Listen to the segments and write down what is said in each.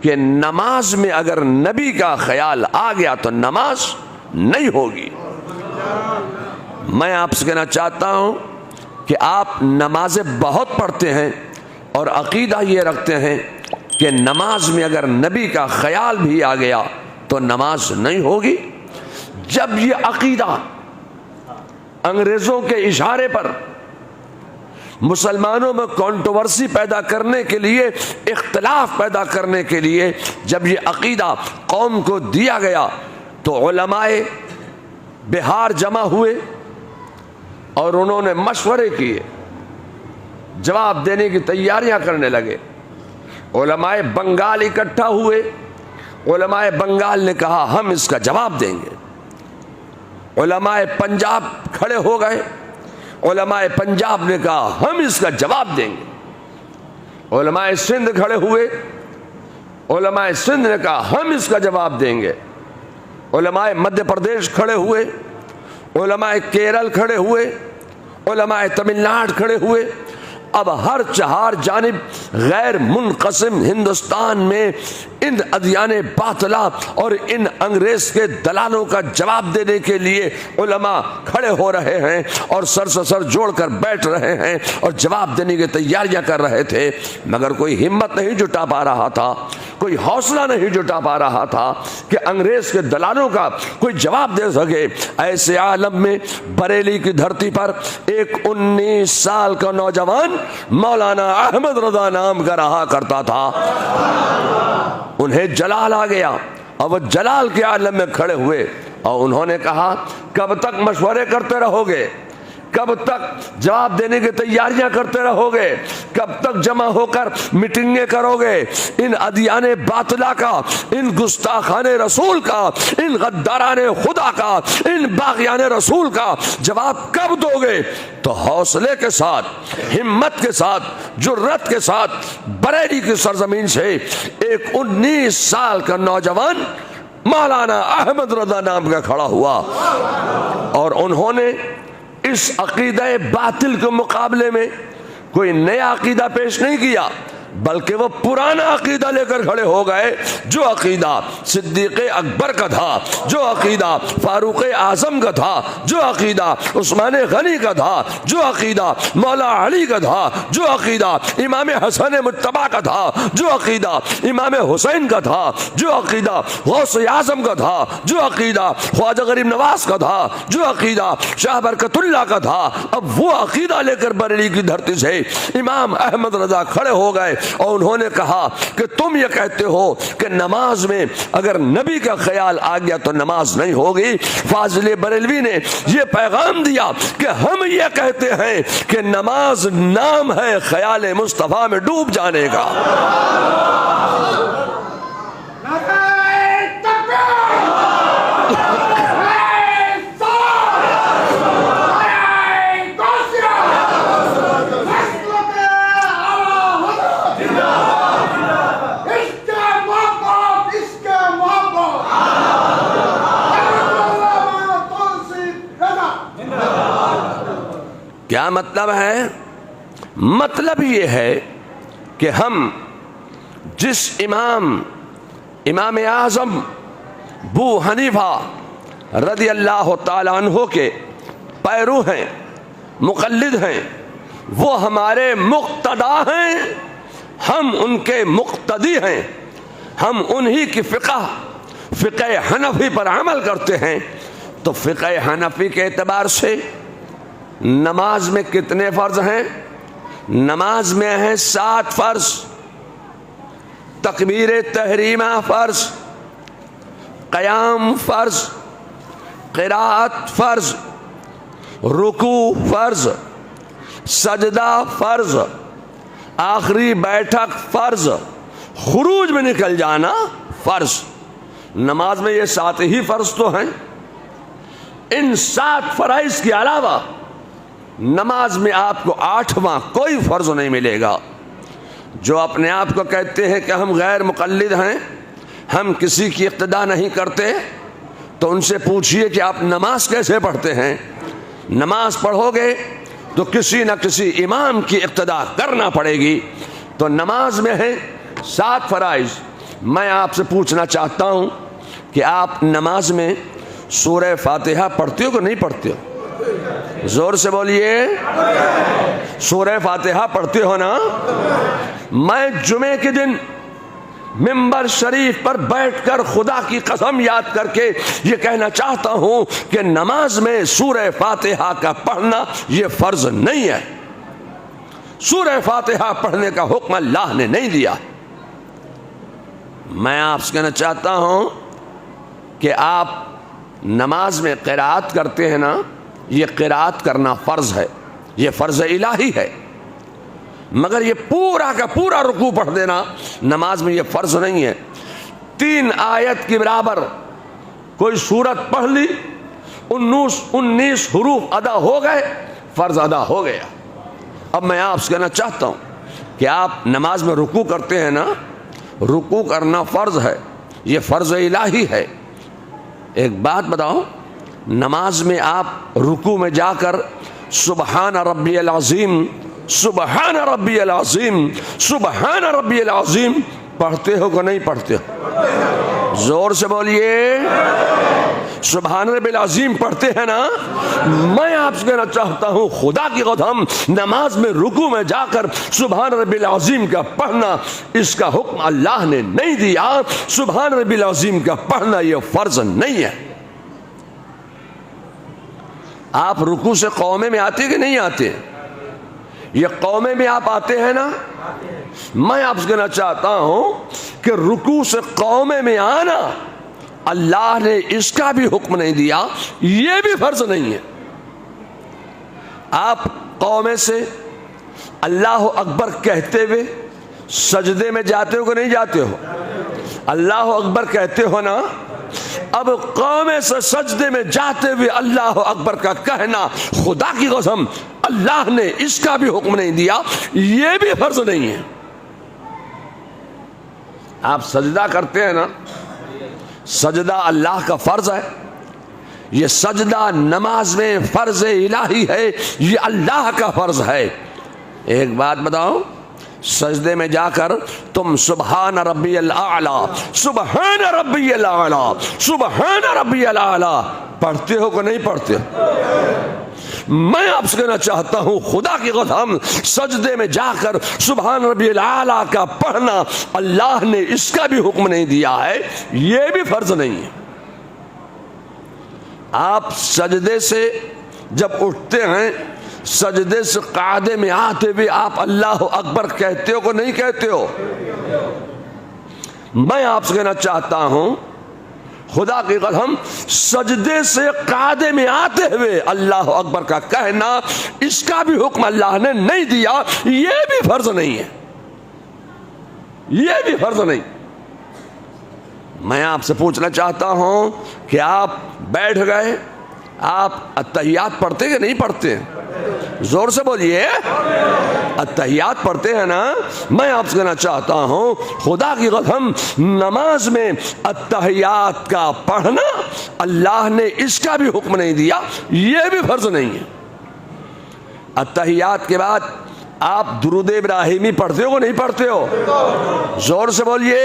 کہ نماز میں اگر نبی کا خیال آ گیا تو نماز نہیں ہوگی۔ میں آپ سے کہنا چاہتا ہوں کہ آپ نمازیں بہت پڑھتے ہیں اور عقیدہ یہ رکھتے ہیں کہ نماز میں اگر نبی کا خیال بھی آ گیا تو نماز نہیں ہوگی۔ جب یہ عقیدہ انگریزوں کے اشارے پر مسلمانوں میں کنٹروورسی پیدا کرنے کے لیے، اختلاف پیدا کرنے کے لیے جب یہ عقیدہ قوم کو دیا گیا تو علماء بہار جمع ہوئے اور انہوں نے مشورے کیے، جواب دینے کی تیاریاں کرنے لگے۔ علماء بنگال اکٹھا ہوئے، علماء بنگال نے کہا ہم اس کا جواب دیں گے۔ علماء پنجاب کھڑے ہو گئے، علماء پنجاب نے کہا ہم اس کا جواب دیں گے۔ علماء سندھ کھڑے ہوئے، علماء سندھ نے کہا ہم اس کا جواب دیں گے۔ علماء مدھیہ پردیش کھڑے ہوئے، علماء کیرل کھڑے ہوئے، علماء تمل ناڈو کھڑے ہوئے۔ اب ہر چہار جانب غیر منقسم ہندوستان میں ان ادیان باطلہ اور ان انگریز کے دلالوں کا جواب دینے کے لیے علماء کھڑے ہو رہے ہیں اور سر سے سر جوڑ کر بیٹھ رہے ہیں اور جواب دینے کی تیاریاں کر رہے تھے، مگر کوئی ہمت نہیں جٹا پا رہا تھا، کوئی حوصلہ نہیں جٹا پا رہا تھا کہ انگریز کے دلالوں کا کوئی جواب دے سکے۔ ایسے عالم میں بریلی کی دھرتی پر ایک 19 سال کا نوجوان مولانا احمد رضا نام کا رہا کرتا تھا۔ انہیں جلال آ گیا اور وہ جلال کے عالم میں کھڑے ہوئے اور انہوں نے کہا کب تک مشورے کرتے رہو گے، کب تک جواب دینے کی تیاریاں کرتے رہو گے، کب تک جمع ہو کر میٹنگیں کرو گے؟ ان ادیان باطلہ کا، ان گستاخان رسول کا، ان غداران خدا کا، ان باغیان رسول کا جواب کب دو گے؟ تو حوصلے کے ساتھ، ہمت کے ساتھ، جرت کے ساتھ بریلی کی سرزمین سے ایک 19 سال کا نوجوان مولانا احمد رضا نام کا کھڑا ہوا اور انہوں نے اس عقیدہ باطل کے مقابلے میں کوئی نیا عقیدہ پیش نہیں کیا، بلکہ وہ پرانا عقیدہ لے کر کھڑے ہو گئے، جو عقیدہ صدیق اکبر کا تھا، جو عقیدہ فاروق اعظم کا تھا، جو عقیدہ عثمان غنی کا تھا، جو عقیدہ مولا علی کا تھا، جو عقیدہ امام حسن مجتبی کا تھا، جو عقیدہ امام حسین کا تھا، جو عقیدہ غوث اعظم کا تھا، جو عقیدہ خواجہ غریب نواز کا تھا، جو عقیدہ شاہ برکت اللہ کا تھا، اب وہ عقیدہ لے کر بریلی کی دھرتی سے امام احمد رضا کھڑے ہو گئے اور انہوں نے کہا کہ تم یہ کہتے ہو کہ نماز میں اگر نبی کا خیال آ گیا تو نماز نہیں ہوگی۔ فاضل بریلوی نے یہ پیغام دیا کہ ہم یہ کہتے ہیں کہ نماز نام ہے خیال مصطفیٰ میں ڈوب جانے کا۔ کیا مطلب ہے؟ مطلب یہ ہے کہ ہم جس امام اعظم ابو حنیفہ رضی اللہ تعالی عنہ کے پیرو ہیں، مقلد ہیں، وہ ہمارے مقتدا ہیں، ہم ان کے مقتدی ہیں، ہم انہی کی فقہ حنفی پر عمل کرتے ہیں۔ تو فقہ حنفی کے اعتبار سے نماز میں کتنے فرض ہیں؟ نماز میں ہیں 7 فرض۔ تکبیر تحریمہ فرض، قیام فرض، قراءت فرض، رکوع فرض، سجدہ فرض، آخری بیٹھک فرض، خروج میں نکل جانا فرض۔ نماز میں یہ 7 ہی فرض تو ہیں۔ ان 7 فرائض کے علاوہ نماز میں آپ کو 8واں کوئی فرض نہیں ملے گا۔ جو اپنے آپ کو کہتے ہیں کہ ہم غیر مقلد ہیں، ہم کسی کی اقتداء نہیں کرتے، تو ان سے پوچھئے کہ آپ نماز کیسے پڑھتے ہیں؟ نماز پڑھو گے تو کسی نہ کسی امام کی اقتداء کرنا پڑے گی۔ تو نماز میں ہے 7 فرائض، میں آپ سے پوچھنا چاہتا ہوں کہ آپ نماز میں سورہ فاتحہ پڑھتے ہو کہ نہیں پڑھتے ہو؟ زور سے بولیے، سورہ فاتحہ پڑھتے ہو نا؟ میں جمعے کے دن ممبر شریف پر بیٹھ کر خدا کی قسم یاد کر کے یہ کہنا چاہتا ہوں کہ نماز میں سورہ فاتحہ کا پڑھنا یہ فرض نہیں ہے۔ سورہ فاتحہ پڑھنے کا حکم اللہ نے نہیں دیا۔ میں آپ سے کہنا چاہتا ہوں کہ آپ نماز میں قرات کرتے ہیں نا، یہ قرات کرنا فرض ہے، یہ فرض الہی ہے، مگر یہ پورا کا پورا رکوع پڑھ دینا نماز میں یہ فرض نہیں ہے۔ 3 آیت کے برابر کوئی سورت پڑھ لی، 19 حروف ادا ہو گئے، فرض ادا ہو گیا۔ اب میں آپ سے کہنا چاہتا ہوں کہ آپ نماز میں رکوع کرتے ہیں نا، رکوع کرنا فرض ہے، یہ فرض الہی ہے۔ ایک بات بتاؤ، نماز میں آپ رکوع میں جا کر سبحان ربی العظیم، سبحان ربی العظیم، سبحان ربی العظیم پڑھتے ہو کہ نہیں پڑھتے ہو؟ زور سے بولیے، سبحان ربی العظیم پڑھتے ہیں نا؟ میں آپ سے کہنا چاہتا ہوں خدا کی قسم، نماز میں رکوع میں جا کر سبحان ربی العظیم کا پڑھنا اس کا حکم اللہ نے نہیں دیا۔ سبحان ربی العظیم کا پڑھنا یہ فرض نہیں ہے۔ آپ رکوع سے قومے میں آتے کہ نہیں آتے؟ یہ قومے میں آپ آتے ہیں نا؟ میں آپ سے کہنا چاہتا ہوں کہ رکوع سے قومے میں آنا اللہ نے اس کا بھی حکم نہیں دیا، یہ بھی فرض نہیں ہے۔ آپ قومے سے اللہ اکبر کہتے ہوئے سجدے میں جاتے ہو کہ نہیں جاتے ہو؟ اللہ اکبر کہتے ہو نا؟ اب قومے سے سجدے میں جاتے ہوئے اللہ اکبر کا کہنا خدا کی قسم اللہ نے اس کا بھی حکم نہیں دیا، یہ بھی فرض نہیں ہے۔ آپ سجدہ کرتے ہیں نا، سجدہ اللہ کا فرض ہے، یہ سجدہ نماز میں فرض الہی ہے، یہ اللہ کا فرض ہے۔ ایک بات بتاؤ، سجدے میں جا کر تم سبحان ربی الاعلی، سبحان ربی الاعلی، سبحان ربی الاعلی پڑھتے ہو کہ نہیں پڑھتے ہو؟ میں آپ سے کہنا چاہتا ہوں خدا کی قسم، سجدے میں جا کر سبحان ربی الاعلی کا پڑھنا اللہ نے اس کا بھی حکم نہیں دیا ہے، یہ بھی فرض نہیں ہے۔ آپ سجدے سے جب اٹھتے ہیں، سجدے سے قعدے میں آتے ہوئے آپ اللہ اکبر کہتے ہو کہ نہیں کہتے ہو؟ میں آپ سے کہنا چاہتا ہوں خدا کی قسم، سجدے سے قعدے میں آتے ہوئے اللہ اکبر کا کہنا اس کا بھی حکم اللہ نے نہیں دیا، یہ بھی فرض نہیں ہے، یہ بھی فرض نہیں۔ میں آپ سے پوچھنا چاہتا ہوں کہ آپ بیٹھ گئے، آپ التحیات پڑھتے کہ نہیں پڑھتے؟ زور سے بولیے، التحیات پڑھتے ہیں نا؟ میں آپ سے کہنا چاہتا ہوں خدا کی قسم، نماز میں التحیات کا پڑھنا اللہ نے اس کا بھی حکم نہیں دیا، یہ بھی فرض نہیں ہے۔ التحیات کے بعد آپ درود ابراہیمی پڑھتے ہو کہ نہیں پڑھتے ہو؟ زور سے بولیے،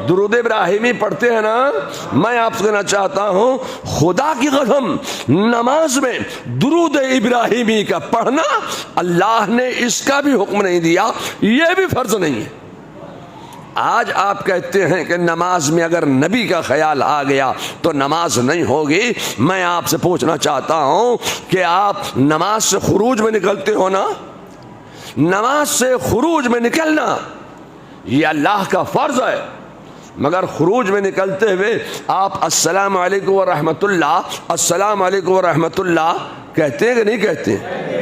درود ابراہیمی پڑھتے ہیں نا؟ میں آپ سے کہنا چاہتا ہوں خدا کی قسم، نماز میں درود ابراہیمی کا پڑھنا اللہ نے اس کا بھی حکم نہیں دیا، یہ بھی فرض نہیں ہے۔ آج آپ کہتے ہیں کہ نماز میں اگر نبی کا خیال آ گیا تو نماز نہیں ہوگی۔ میں آپ سے پوچھنا چاہتا ہوں کہ آپ نماز سے خروج میں نکلتے ہو نا؟ نماز سے خروج میں نکلنا یہ اللہ کا فرض ہے، مگر خروج میں نکلتے ہوئے آپ السلام علیکم ورحمۃ اللہ، السلام علیکم ورحمۃ اللہ کہتے ہیں کہ نہیں کہتے ہیں؟